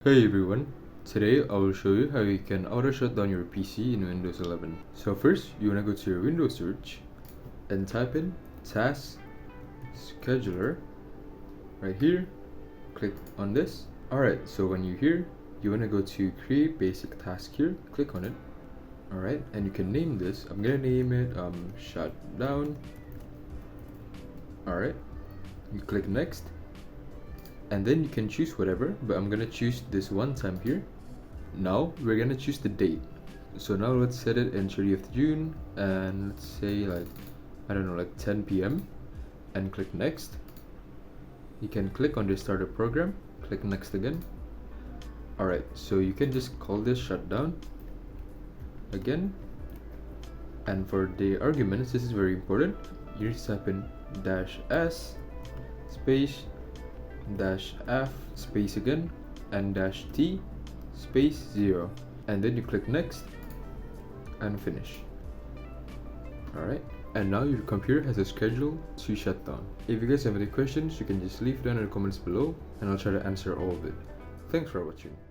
Hey everyone, today I will show you how you can auto shut down your PC in Windows 11. So first, you want to go to your Windows search and type in Task Scheduler right here. Click on this. Alright, so when you're here, you want to go to Create Basic Task here. Click on it. Alright, and you can name this. I'm gonna name it Shutdown. Alright, you click Next. And then you can choose whatever, but I'm gonna choose this one time here. Now we're gonna choose the date. So now let's set it in 30th June and let's say like 10 p.m. and click next. You can click on the starter program, click next again. Alright, so you can just call this shutdown again. And for the arguments, this is very important. You need to type in -s space -f space again and -t space 0, and then you click next and finish. Alright, and now your computer has a schedule to shut down. If you guys have any questions, you can just leave it down in the comments below and I'll try to answer all of it. Thanks for watching.